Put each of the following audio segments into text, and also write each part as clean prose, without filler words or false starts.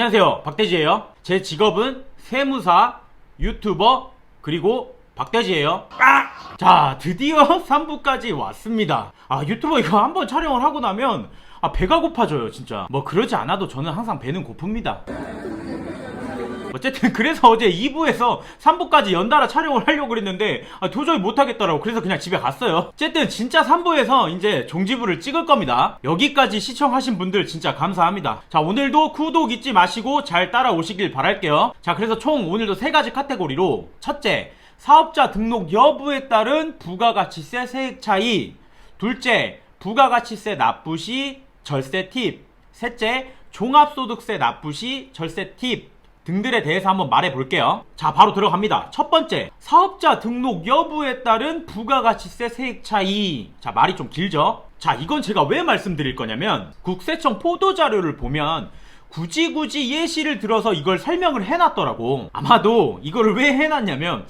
안녕하세요, 박대지예요. 제 직업은 세무사, 유튜버, 그리고 박대지예요. 자, 드디어 3부까지 왔습니다. 유튜버 이거 한번 촬영을 하고 나면 배가 고파져요, 진짜. 뭐 그러지 않아도 저는 항상 배는 고픕니다. 어쨌든 그래서 어제 2부에서 3부까지 연달아 촬영을 하려고 그랬는데 도저히 못하겠더라고. 그래서 그냥 집에 갔어요. 어쨌든 진짜 3부에서 이제 종지부를 찍을 겁니다. 여기까지 시청하신 분들 진짜 감사합니다. 자, 오늘도 구독 잊지 마시고 잘 따라오시길 바랄게요. 자, 그래서 총 오늘도 3가지 카테고리로, 첫째, 사업자 등록 여부에 따른 부가가치세 세액 차이, 둘째, 부가가치세 납부 시 절세 팁, 셋째, 종합소득세 납부 시 절세 팁 등들에 대해서 한번 말해볼게요. 자, 바로 들어갑니다. 첫 번째, 사업자 등록 여부에 따른 부가가치세 세액 차이. 자, 말이 좀 길죠? 자, 이건 제가 왜 말씀드릴 거냐면 국세청 보도자료를 보면 굳이 예시를 들어서 이걸 설명을 해놨더라고. 아마도 이거를 왜 해놨냐면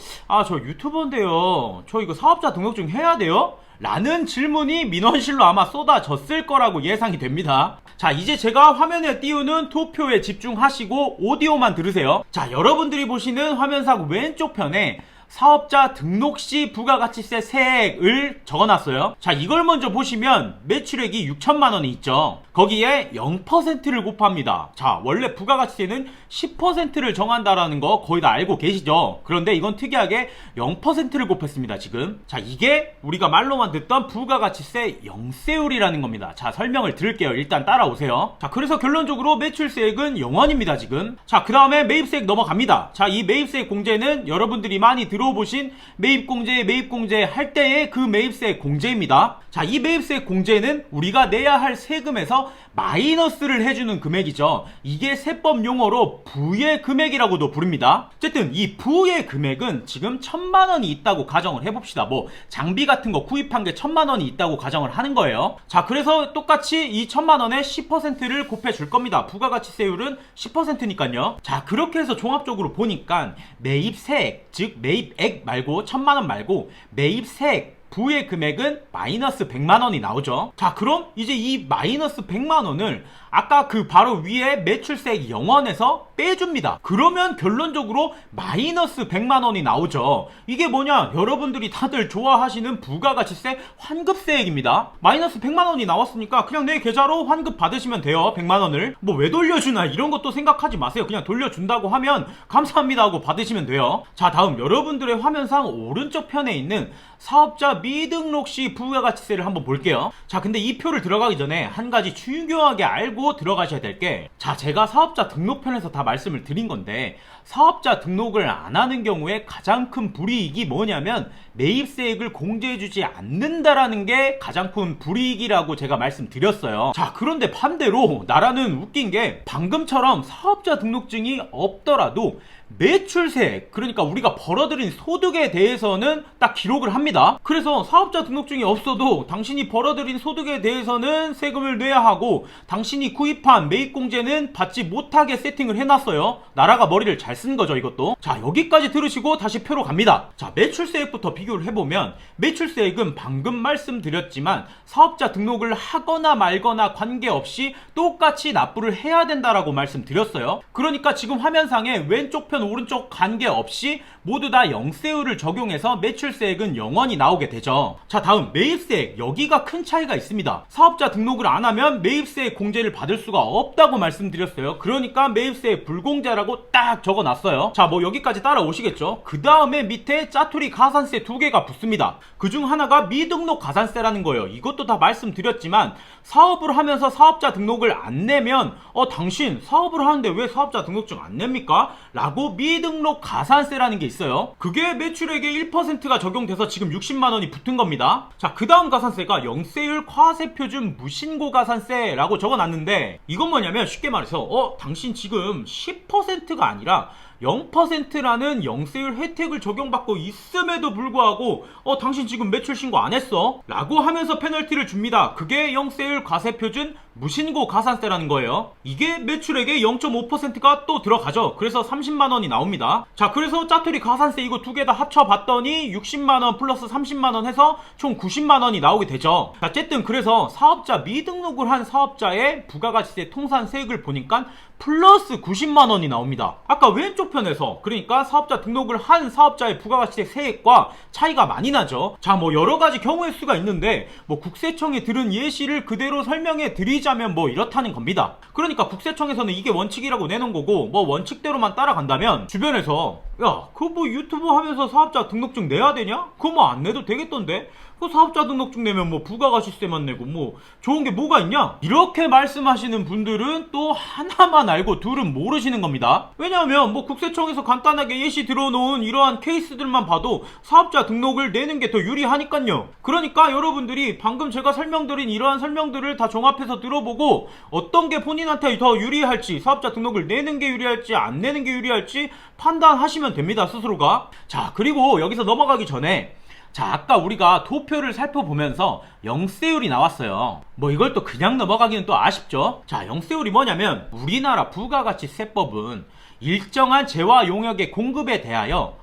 저 유튜버인데요, 저 이거 사업자 등록증 해야 돼요? 라는 질문이 민원실로 아마 쏟아졌을 거라고 예상이 됩니다. 자, 이제 제가 화면에 띄우는 투표에 집중하시고 오디오만 들으세요. 자, 여러분들이 보시는 화면상 왼쪽 편에 사업자 등록 시 부가가치세 세액을 적어놨어요. 자, 이걸 먼저 보시면 매출액이 6천만 원이 있죠. 거기에 0%를 곱합니다. 자, 원래 부가가치세는 10%를 정한다라는 거 거의 다 알고 계시죠? 그런데 이건 특이하게 0%를 곱했습니다, 지금. 자, 이게 우리가 말로만 듣던 부가가치세 영세율이라는 겁니다. 자, 설명을 드릴게요. 일단 따라오세요. 자, 그래서 결론적으로 매출세액은 0원입니다, 지금. 자, 그 다음에 매입세액 넘어갑니다. 자, 이 매입세액 공제는 여러분들이 많이 들어보신 매입공제 할 때의 그 매입세액 공제입니다. 자, 이 매입세액 공제는 우리가 내야 할 세금에서 마이너스를 해주는 금액이죠. 이게 세법 용어로 부의 금액이라고도 부릅니다. 어쨌든 이 부의 금액은 지금 1,000만 원이 있다고 가정을 해봅시다. 뭐 장비 같은 거 구입한 게 1,000만 원이 있다고 가정을 하는 거예요. 자, 그래서 똑같이 이 1,000만 원에 10%를 곱해줄 겁니다. 부가가치세율은 10%니까요. 자, 그렇게 해서 종합적으로 보니까 매입세액, 즉 매입액 말고 1,000만 원 말고 매입세액 부의 금액은 마이너스 100만 원이 나오죠. 자, 그럼 이제 이 마이너스 100만 원을 아까 그 바로 위에 매출세액 0원에서 빼줍니다. 그러면 결론적으로 마이너스 100만 원이 나오죠. 이게 뭐냐? 여러분들이 다들 좋아하시는 부가가치세 환급세액입니다. 마이너스 100만 원이 나왔으니까 그냥 내 계좌로 환급 받으시면 돼요. 100만 원을. 뭐 왜 돌려주나 이런 것도 생각하지 마세요. 그냥 돌려준다고 하면 감사합니다 하고 받으시면 돼요. 자, 다음 여러분들의 화면상 오른쪽 편에 있는 사업자 미등록 시 부가가치세를 한번 볼게요. 자, 근데 이 표를 들어가기 전에 한 가지 중요하게 알고 들어가셔야 될 게, 자, 제가 사업자 등록편에서 다 말씀을 드린 건데 사업자 등록을 안 하는 경우에 가장 큰 불이익이 뭐냐면 매입세액을 공제해주지 않는다라는 게 가장 큰 불이익이라고 제가 말씀드렸어요. 자, 그런데 반대로 나라는 웃긴 게 방금처럼 사업자 등록증이 없더라도 매출세액, 그러니까 우리가 벌어들인 소득에 대해서는 딱 기록을 합니다. 그래서 사업자 등록증이 없어도 당신이 벌어들인 소득에 대해서는 세금을 내야 하고 당신이 구입한 매입공제는 받지 못하게 세팅을 해놨어요. 나라가 머리를 잘 쓴 거죠, 이것도. 자, 여기까지 들으시고 다시 표로 갑니다. 자, 매출세액부터 비교를 해보면 매출세액은 방금 말씀드렸지만 사업자 등록을 하거나 말거나 관계없이 똑같이 납부를 해야 된다라고 말씀드렸어요. 그러니까 지금 화면상에 왼쪽 편 오른쪽 관계없이 모두 다 영세율을 적용해서 매출세액은 0원이 나오게 되죠. 자, 다음 매입세액. 여기가 큰 차이가 있습니다. 사업자 등록을 안 하면 매입세액 공제를 받을 수가 없다고 말씀드렸어요. 그러니까 매입세액 불공제라고 딱 적어놨어요. 자, 뭐 여기까지 따라오시겠죠. 그 다음에 밑에 짜투리 가산세 2개가 붙습니다. 그중 하나가 미등록 가산세라는 거예요. 이것도 다 말씀드렸지만 사업을 하면서 사업자 등록을 안 내면 당신 사업을 하는데 왜 사업자 등록증 안 냅니까? 라고 미등록 가산세라는 게 있어요. 그게 매출액의 1%가 적용돼서 지금 60만 원이 붙은 겁니다. 자, 그 다음 가산세가 영세율 과세표준 무신고 가산세라고 적어놨는데 이건 뭐냐면 쉽게 말해서 당신 지금 10%가 아니라 0%라는 영세율 혜택을 적용받고 있음에도 불구하고 당신 지금 매출 신고 안 했어? 라고 하면서 페널티를 줍니다. 그게 영세율 과세표준 무신고 가산세라는 거예요. 이게 매출액의 0.5%가 또 들어가죠. 그래서 30만원이 나옵니다. 자, 그래서 짜투리 가산세 이거 두 개 다 합쳐봤더니 60만원 플러스 30만원 해서 총 90만원이 나오게 되죠. 자, 어쨌든 그래서 사업자 미등록을 한 사업자의 부가가치세 통산세액을 보니까 플러스 90만 원이 나옵니다. 아까 왼쪽 편에서 그러니까 사업자 등록을 한 사업자의 부가가치세 세액과 차이가 많이 나죠. 자, 뭐 여러 가지 경우의 수가 있는데 뭐 국세청이 들은 예시를 그대로 설명해 드리자면 뭐 이렇다는 겁니다. 그러니까 국세청에서는 이게 원칙이라고 내놓은 거고 뭐 원칙대로만 따라간다면 주변에서 야, 그거 뭐 유튜브 하면서 사업자 등록증 내야 되냐? 그거 뭐 안 내도 되겠던데? 그 사업자 등록증 내면 뭐 부가가치세만 내고 뭐 좋은 게 뭐가 있냐? 이렇게 말씀하시는 분들은 또 하나만 알고 둘은 모르시는 겁니다. 왜냐하면 뭐 국세청에서 간단하게 예시 들어놓은 이러한 케이스들만 봐도 사업자 등록을 내는 게 더 유리하니까요. 그러니까 여러분들이 방금 제가 설명드린 이러한 설명들을 다 종합해서 들어보고 어떤 게 본인한테 더 유리할지, 사업자 등록을 내는 게 유리할지 안 내는 게 유리할지 판단하시면 됩니다, 스스로가. 자, 그리고 여기서 넘어가기 전에 자, 아까 우리가 도표를 살펴보면서 영세율이 나왔어요. 뭐 이걸 또 그냥 넘어가기는 또 아쉽죠. 자, 영세율이 뭐냐면 우리나라 부가가치세법은 일정한 재화 용역의 공급에 대하여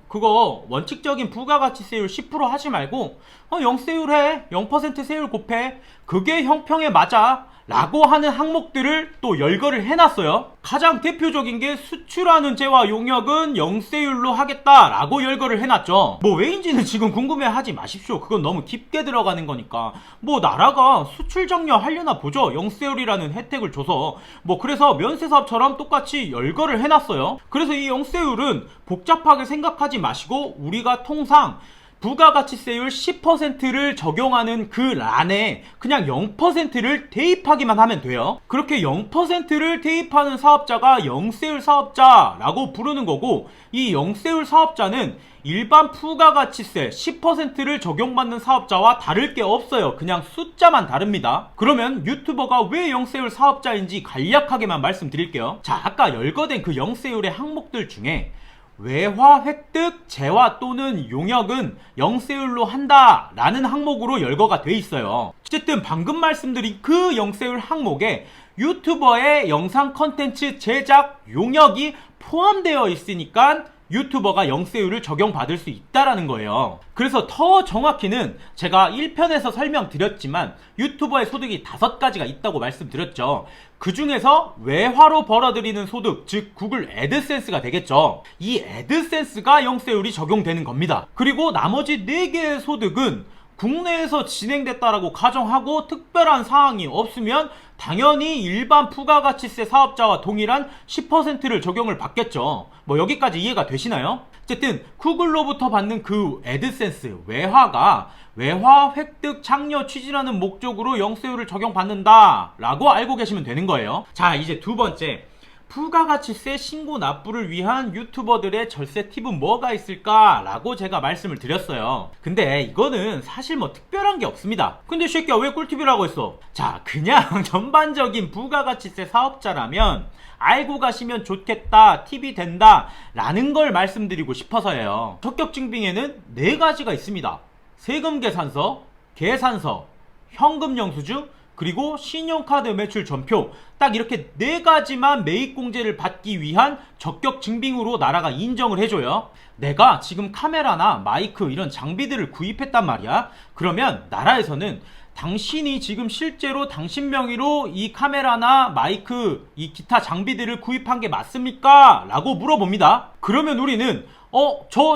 그거 원칙적인 부가가치세율 10% 하지 말고 영세율 해, 0% 세율 곱해, 그게 형평에 맞아 라고 하는 항목들을 또 열거를 해놨어요. 가장 대표적인 게 수출하는 재화 용역은 영세율로 하겠다라고 열거를 해놨죠. 뭐 왜인지는 지금 궁금해하지 마십시오. 그건 너무 깊게 들어가는 거니까. 뭐 나라가 수출 장려 하려나 보죠. 영세율이라는 혜택을 줘서. 뭐 그래서 면세사업처럼 똑같이 열거를 해놨어요. 그래서 이 영세율은 복잡하게 생각하지 마시고 우리가 통상 부가가치세율 10%를 적용하는 그 란에 그냥 0%를 대입하기만 하면 돼요. 그렇게 0%를 대입하는 사업자가 영세율 사업자라고 부르는 거고, 이 영세율 사업자는 일반 부가가치세 10%를 적용받는 사업자와 다를 게 없어요. 그냥 숫자만 다릅니다. 그러면 유튜버가 왜 영세율 사업자인지 간략하게만 말씀드릴게요. 자, 아까 열거된 그 영세율의 항목들 중에 외화 획득, 재화 또는 용역은 영세율로 한다 라는 항목으로 열거가 돼 있어요. 어쨌든 방금 말씀드린 그 영세율 항목에 유튜버의 영상 컨텐츠 제작 용역이 포함되어 있으니까 유튜버가 영세율을 적용받을 수 있다라는 거예요. 그래서 더 정확히는 제가 1편에서 설명드렸지만 유튜버의 소득이 5가지가 있다고 말씀드렸죠. 그 중에서 외화로 벌어들이는 소득, 즉 구글 애드센스가 되겠죠. 이 애드센스가 영세율이 적용되는 겁니다. 그리고 나머지 4개의 소득은 국내에서 진행됐다라고 가정하고 특별한 사항이 없으면 당연히 일반 부가가치세 사업자와 동일한 10%를 적용을 받겠죠. 뭐 여기까지 이해가 되시나요? 어쨌든 구글로부터 받는 그 애드센스 외화가 외화 획득 장려 취지라는 목적으로 영세율을 적용받는다 라고 알고 계시면 되는 거예요. 자, 이제 두 번째, 부가가치세 신고 납부를 위한 유튜버들의 절세 팁은 뭐가 있을까 라고 제가 말씀을 드렸어요. 근데 이거는 사실 뭐 특별한 게 없습니다. 근데 이 새끼야 왜 꿀팁이라고 했어? 자, 그냥 전반적인 부가가치세 사업자라면 알고 가시면 좋겠다, 팁이 된다 라는 걸 말씀드리고 싶어서예요. 적격증빙에는 4가지가 있습니다. 세금계산서, 계산서, 현금영수증, 그리고 신용카드 매출 전표, 딱 이렇게 4가지만 매입공제를 받기 위한 적격증빙으로 나라가 인정을 해줘요. 내가 지금 카메라나 마이크 이런 장비들을 구입했단 말이야. 그러면 나라에서는 당신이 지금 실제로 당신 명의로 이 카메라나 마이크, 이 기타 장비들을 구입한 게 맞습니까? 라고 물어봅니다. 그러면 우리는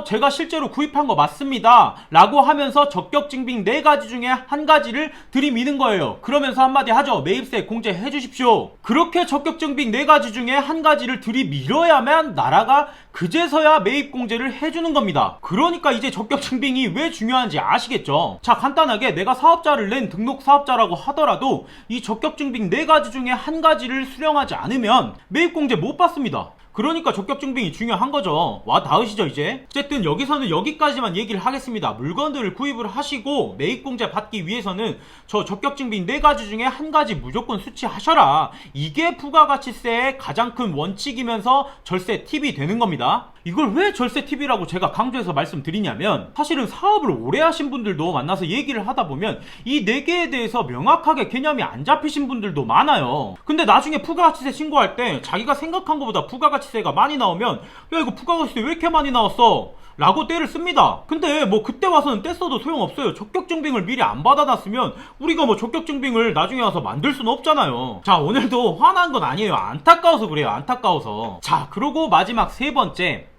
제가 실제로 구입한 거 맞습니다 라고 하면서 적격증빙 4가지 중에 한 가지를 들이미는 거예요. 그러면서 한마디 하죠. 매입세 공제 해주십시오. 그렇게 적격증빙 4가지 중에 한 가지를 들이밀어야만 나라가 그제서야 매입 공제를 해주는 겁니다. 그러니까 이제 적격증빙이 왜 중요한지 아시겠죠? 자, 간단하게 내가 사업자를 낸 등록 사업자라고 하더라도 이 적격증빙 4가지 중에 한 가지를 수령하지 않으면 매입 공제 못 받습니다. 그러니까 적격증빙이 중요한 거죠. 와 닿으시죠 이제? 어쨌든 여기서는 여기까지만 얘기를 하겠습니다. 물건들을 구입을 하시고 매입공제 받기 위해서는 저 적격증빙 4가지 중에 한 가지 무조건 수취하셔라. 이게 부가가치세의 가장 큰 원칙이면서 절세 팁이 되는 겁니다. 이걸 왜 절세 팁이라고 제가 강조해서 말씀드리냐면, 사실은 사업을 오래 하신 분들도 만나서 얘기를 하다 보면 이 4개에 대해서 명확하게 개념이 안 잡히신 분들도 많아요. 근데 나중에 부가가치세 신고할 때 자기가 생각한 것보다 부가가치세가 많이 나오면, 야 이거 부가가치세 왜 이렇게 많이 나왔어? 라고 떼를 씁니다. 근데 뭐 그때 와서는 떼 써도 소용없어요. 적격증빙을 미리 안 받아놨으면 우리가 뭐 적격증빙을 나중에 와서 만들 수는 없잖아요. 자, 오늘도 화난 건 아니에요. 안타까워서 그래요. 안타까워서. 자, 그리고 마지막 3번째,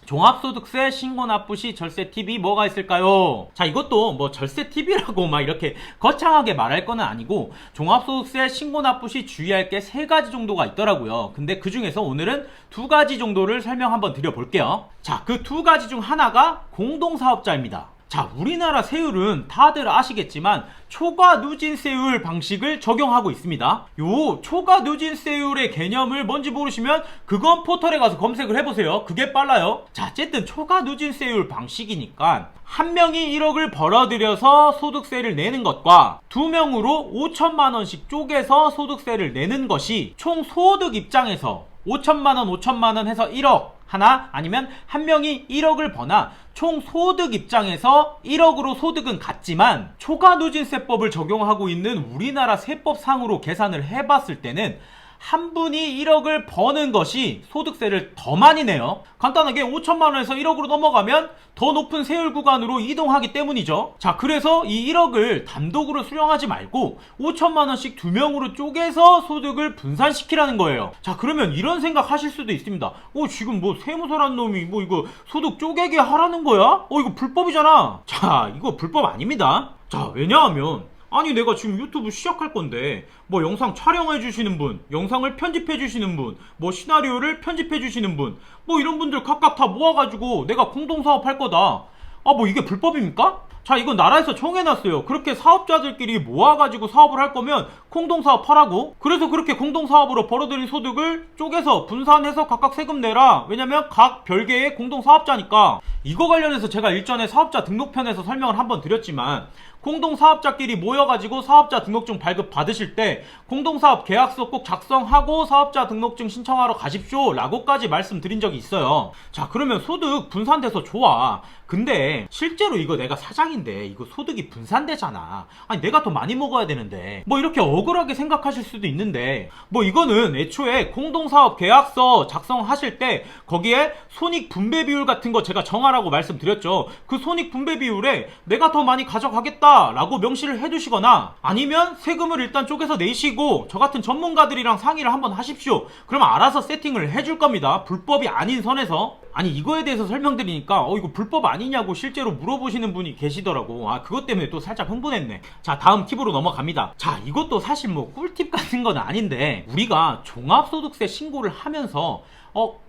종합소득세 신고 납부 시 절세 팁이 뭐가 있을까요? 자, 이것도 뭐 절세 팁이라고 막 이렇게 거창하게 말할 건 아니고, 종합소득세 신고 납부 시 주의할 게 3가지 정도가 있더라고요. 근데 그 중에서 오늘은 2가지 정도를 설명 한번 드려볼게요. 자, 그 2가지 중 하나가 공동사업자입니다. 자, 우리나라 세율은 다들 아시겠지만 초과 누진세율 방식을 적용하고 있습니다. 요 초과 누진세율의 개념을 뭔지 모르시면 그건 포털에 가서 검색을 해보세요. 그게 빨라요. 자, 어쨌든 초과 누진세율 방식이니까 한 명이 1억을 벌어들여서 소득세를 내는 것과 2명으로 5천만원씩 쪼개서 소득세를 내는 것이 총 소득 입장에서 5천만원 5천만원 해서 1억 하나, 아니면 한 명이 1억을 버나 총 소득 입장에서 1억으로 소득은 같지만 초과누진세법을 적용하고 있는 우리나라 세법상으로 계산을 해봤을 때는 한 분이 1억을 버는 것이 소득세를 더 많이 내요. 간단하게 5천만원에서 1억으로 넘어가면 더 높은 세율 구간으로 이동하기 때문이죠. 자, 그래서 이 1억을 단독으로 수령하지 말고 5천만원씩 2명으로 쪼개서 소득을 분산시키라는 거예요. 자, 그러면 이런 생각 하실 수도 있습니다. 지금 뭐 세무서란 놈이 뭐 이거 소득 쪼개게 하라는 거야? 이거 불법이잖아. 자, 이거 불법 아닙니다. 자, 왜냐하면 아니 내가 지금 유튜브 시작할 건데 뭐 영상 촬영해 주시는 분, 영상을 편집해 주시는 분, 뭐 시나리오를 편집해 주시는 분, 뭐 이런 분들 각각 다 모아가지고 내가 공동사업 할 거다. 뭐 이게 불법입니까? 자, 이건 나라에서 정해놨어요. 그렇게 사업자들끼리 모아가지고 사업을 할 거면 공동사업 하라고. 그래서 그렇게 공동사업으로 벌어들인 소득을 쪼개서 분산해서 각각 세금 내라. 왜냐면 각 별개의 공동사업자니까. 이거 관련해서 제가 일전에 사업자 등록편에서 설명을 한번 드렸지만, 공동사업자끼리 모여가지고 사업자 등록증 발급 받으실 때 공동사업 계약서 꼭 작성하고 사업자 등록증 신청하러 가십시오 라고까지 말씀드린 적이 있어요. 자, 그러면 소득 분산돼서 좋아. 근데 실제로 이거 내가 사장인데 이거 소득이 분산되잖아. 아니 내가 더 많이 먹어야 되는데, 뭐 이렇게 억울하게 생각하실 수도 있는데, 뭐 이거는 애초에 공동사업 계약서 작성하실 때 거기에 손익 분배 비율 같은 거 제가 정하라고 말씀드렸죠. 그 손익 분배 비율에 내가 더 많이 가져가겠다 라고 명시를 해두시거나, 아니면 세금을 일단 쪼개서 내시고 저 같은 전문가들이랑 상의를 한번 하십시오. 그러면 알아서 세팅을 해줄 겁니다. 불법이 아닌 선에서. 아니 이거에 대해서 설명드리니까 이거 불법 아니냐고 실제로 물어보시는 분이 계시더라고. 그것 때문에 또 살짝 흥분했네. 자, 다음 팁으로 넘어갑니다. 자, 이것도 사실 뭐 꿀팁 같은 건 아닌데, 우리가 종합소득세 신고를 하면서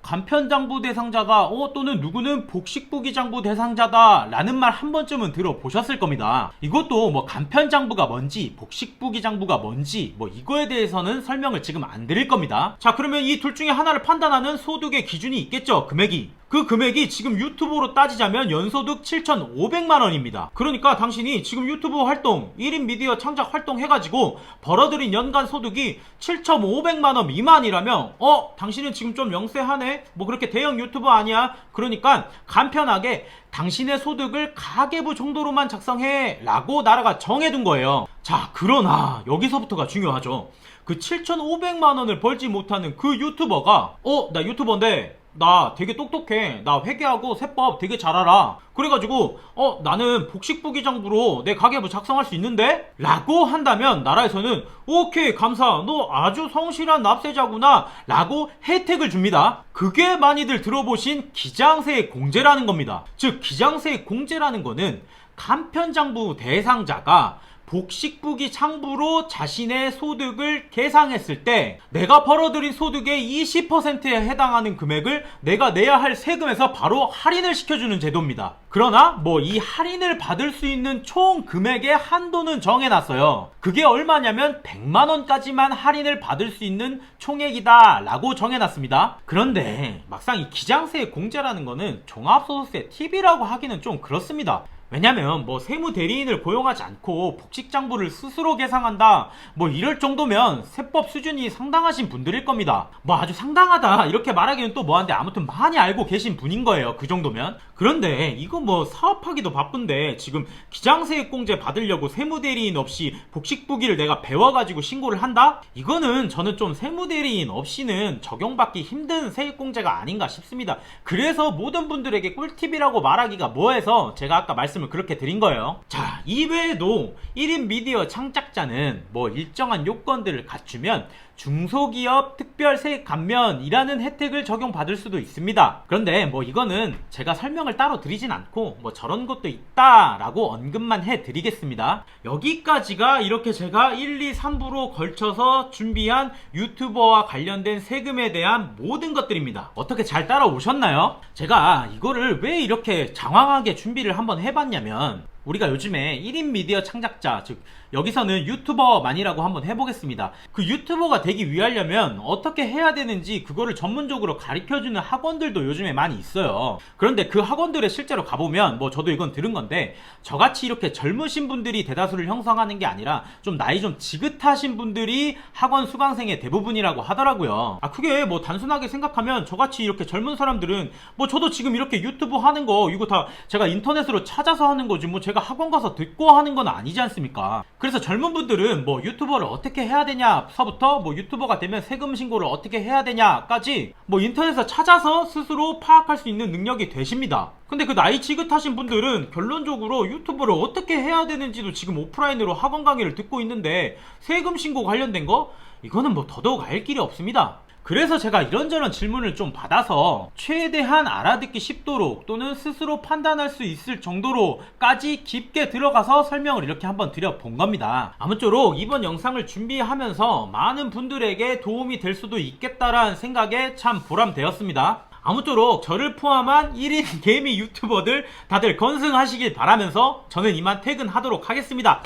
간편장부 대상자다, 또는 누구는 복식부기장부 대상자다 라는 말 한 번쯤은 들어보셨을 겁니다. 이것도 뭐 간편장부가 뭔지 복식부기장부가 뭔지 뭐 이거에 대해서는 설명을 지금 안 드릴 겁니다. 자, 그러면 이 둘 중에 하나를 판단하는 소득의 기준이 있겠죠. 금액이. 그 금액이 지금 유튜브로 따지자면 연소득 7,500만원입니다. 그러니까 당신이 지금 유튜브 활동, 1인 미디어 창작 활동 해가지고 벌어들인 연간 소득이 7,500만원 미만이라면 당신은 지금 좀 영세하네? 뭐 그렇게 대형 유튜버 아니야? 그러니까 간편하게 당신의 소득을 가계부 정도로만 작성해 라고 나라가 정해둔 거예요. 자, 그러나 여기서부터가 중요하죠. 그 7,500만원을 벌지 못하는 그 유튜버가 나 유튜버인데 나 되게 똑똑해, 나 회계하고 세법 되게 잘 알아, 그래가지고 나는 복식부기장부로 내 가계부 작성할 수 있는데? 라고 한다면 나라에서는 오케이 감사, 너 아주 성실한 납세자구나 라고 혜택을 줍니다. 그게 많이들 들어보신 기장세액 공제라는 겁니다. 즉 기장세액 공제라는 거는 간편장부 대상자가 복식부기 장부로 자신의 소득을 계상했을 때 내가 벌어들인 소득의 20%에 해당하는 금액을 내가 내야 할 세금에서 바로 할인을 시켜주는 제도입니다. 그러나 뭐 이 할인을 받을 수 있는 총 금액의 한도는 정해놨어요. 그게 얼마냐면 100만원까지만 할인을 받을 수 있는 총액이다 라고 정해놨습니다. 그런데 막상 이 기장세액 공제라는 거는 종합소득세 팁이라고 하기는 좀 그렇습니다. 왜냐면 뭐 세무 대리인을 고용하지 않고 복식장부를 스스로 계상한다 뭐 이럴 정도면 세법 수준이 상당하신 분들일 겁니다. 뭐 아주 상당하다 이렇게 말하기는 또 뭐한데 아무튼 많이 알고 계신 분인 거예요. 그 정도면. 그런데 이거 뭐 사업하기도 바쁜데 지금 기장세액공제 받으려고 세무 대리인 없이 복식부기를 내가 배워가지고 신고를 한다? 이거는 저는 좀 세무 대리인 없이는 적용받기 힘든 세액공제가 아닌가 싶습니다. 그래서 모든 분들에게 꿀팁이라고 말하기가 뭐해서 제가 아까 말씀을 그렇게 드린 거예요. 자, 이외에도 1인 미디어 창작자는 뭐 일정한 요건들을 갖추면 중소기업 특별세액 감면이라는 혜택을 적용받을 수도 있습니다. 그런데 뭐 이거는 제가 설명을 따로 드리진 않고 뭐 저런 것도 있다라고 언급만 해드리겠습니다. 여기까지가 이렇게 제가 1, 2, 3부로 걸쳐서 준비한 유튜버와 관련된 세금에 대한 모든 것들입니다. 어떻게 잘 따라오셨나요? 제가 이거를 왜 이렇게 장황하게 준비를 한번 해봤냐면 우리가 요즘에 1인 미디어 창작자, 즉 여기서는 유튜버만이라고 한번 해보겠습니다. 그 유튜버가 되기 위하려면 어떻게 해야 되는지 그거를 전문적으로 가르쳐주는 학원들도 요즘에 많이 있어요. 그런데 그 학원들에 실제로 가보면 뭐 저도 이건 들은 건데 저같이 이렇게 젊으신 분들이 대다수를 형성하는 게 아니라 좀 나이 좀 지긋하신 분들이 학원 수강생의 대부분이라고 하더라고요. 그게 뭐 단순하게 생각하면 저같이 이렇게 젊은 사람들은 뭐 저도 지금 이렇게 유튜브 하는 거 이거 다 제가 인터넷으로 찾아서 하는 거지 뭐 제가 학원 가서 듣고 하는 건 아니지 않습니까? 그래서 젊은 분들은 뭐 유튜버를 어떻게 해야 되냐서부터 뭐 유튜버가 되면 세금 신고를 어떻게 해야 되냐까지 뭐 인터넷에서 찾아서 스스로 파악할 수 있는 능력이 되십니다. 근데 그 나이 지긋하신 분들은 결론적으로 유튜브를 어떻게 해야 되는지도 지금 오프라인으로 학원 강의를 듣고 있는데 세금 신고 관련된 거? 이거는 뭐 더더욱 알 길이 없습니다. 그래서 제가 이런저런 질문을 좀 받아서 최대한 알아듣기 쉽도록 또는 스스로 판단할 수 있을 정도로까지 깊게 들어가서 설명을 이렇게 한번 드려본 겁니다. 아무쪼록 이번 영상을 준비하면서 많은 분들에게 도움이 될 수도 있겠다라는 생각에 참 보람되었습니다. 아무쪼록 저를 포함한 1인 개미 유튜버들 다들 건승하시길 바라면서 저는 이만 퇴근하도록 하겠습니다.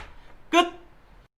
끝!